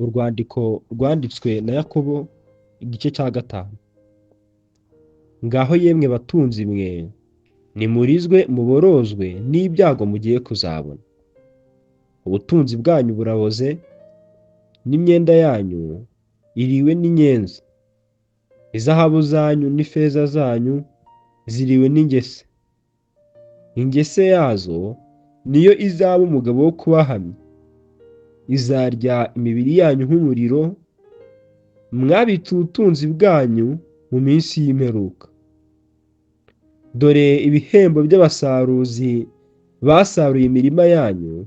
Urwandiko rwanditswe na Yakobo igice cya 5. Ngaho yemwe batunzi mwe, nimurizwe muborozwe n'ibyago mugiye kuzabona. Ubutunzi bwanyu buraboze, n'imyenda yanyu iriwe n'inyenzi. Izahabu zanyu n'ifeza zanyu ziriwe n'ingese. Ingese yazo niyo izaba umugabo wo kubahamya. Izarya imibiri yanyu nk'umuriro, mwabitse ubutunzi bwanyu mu minsi y'imperuka. Dore ibihembo by'abasaruzi basaruye imirima yanyu,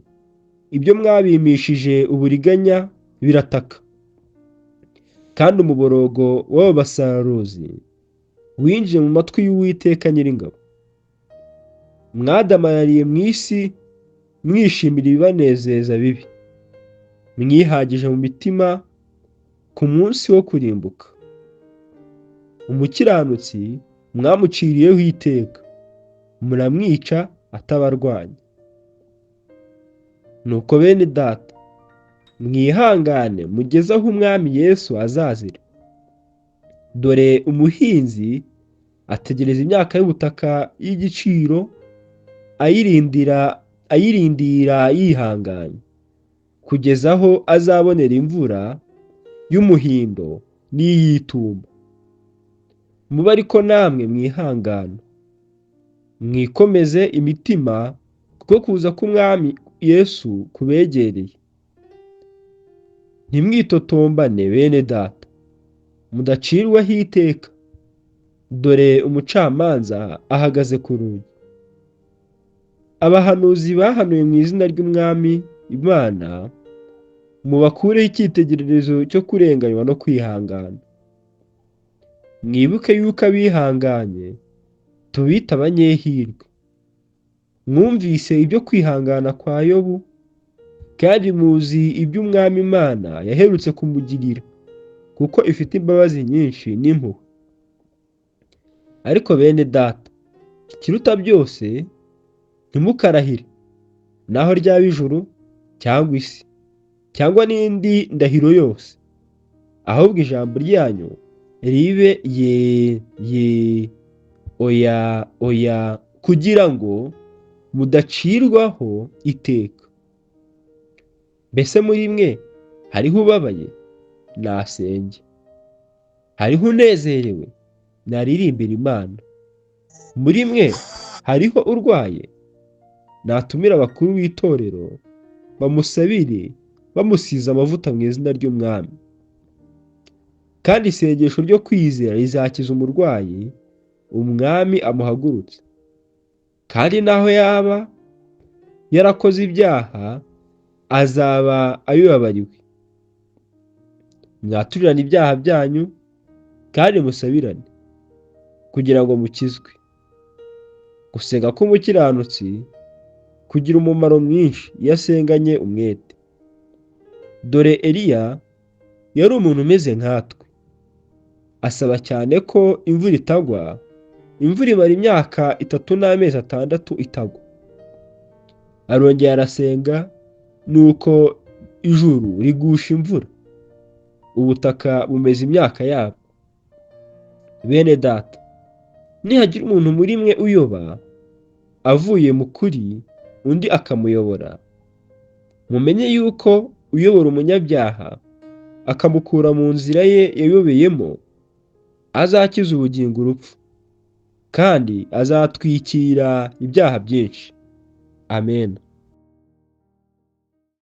ibyo mwabimishije uburiganya birataka. Kandi umuborogo w'abo basaruzi winjiye mu matwi y'Uwiteka Nyiringabo. Mwadamarariye mu isi mwishimira ibibanezeza bibi, mwihagije mu mitima ku munsi wo kurimbuka. Umukiranutsi mwamuciriyeho iteka, muramwica atabarwanya. Nuko bene data, mwihangane mugeze aho umwami Yesu azazira. Dore umuhinzi ategereza imyaka y'ubutaka y'igiciro, ayirindira yihanganye, kugeza aho azabonera imvura y'umuhindo n'iy'itumba. Mube ariko namwe mwihangana, mwikomeze imitima, kuko kuza k'umwami Yesu kubegereye. Ntimwitotombane bene data, mudacirwaho iteka. Dore umucamanza ahagaze ku rugi. Abahanuzi bahanuye mu izina ry'umwami Imana, mubakureho icyitegererezo cyo kurenganywa no kwihangana. Mwibuke yuko abihanganye tubita abanyehirwe. Mwumvise ibyo kwihangana kwa Yobu, kandi muzi ibyo umwami Imana yaherutse kumugirira, kuko ifite imbabazi nyinshi n'impuhwe. Ariko bene data, ikiruta byose, ntimukarahire, naho ryaba ijuru cyangwa isi, cyangwa n'indi ndahiro yose. Ahubwo ijambo ryanyu ribe ye, oya, oya, kugira ngo mudacirwaho iteka. Mbese muri mwe hariho ubabaye? Nasenge. Hariho unezerewe? Naririmbire Imana. Muri mwe hariho urwaye? Natumire abakuru b'itorero bamusabire, bamusize amavuta mu izina ry'umwami. Kandi isengesho ryo kwizera rizakiza umurwayi, umwami amuhagurutse. Kandi naho yaba yarakoze ibyaha, azaba abibabariwe. Mwaturirane ibyaha byanyu, kandi musabirane, kugira ngo mukizwe. Gusenga k'umukiranutsi kugira umumaro mwinshi iyo asenganye umwete. Dore Eliya yari umuntu umeze nkatwe. Asaba cyane ko imvura itagwa. Imvura imara imyaka 3 n'amezi 6 itagwa. Arongera arasenga, nuko ijuru rigusha imvura, ubutaka bumeza imyaka yabo. Bene data, nihagira umuntu muri mwe uyoba avuye mu kuri, undi akamuyobora, mumenye yuko uyobora umunyabyaha akamukura mu nzira ye yayobeyemo, azakiza ubugingo urupfu, kandi azatwikira ibyaha byinshi. Amen.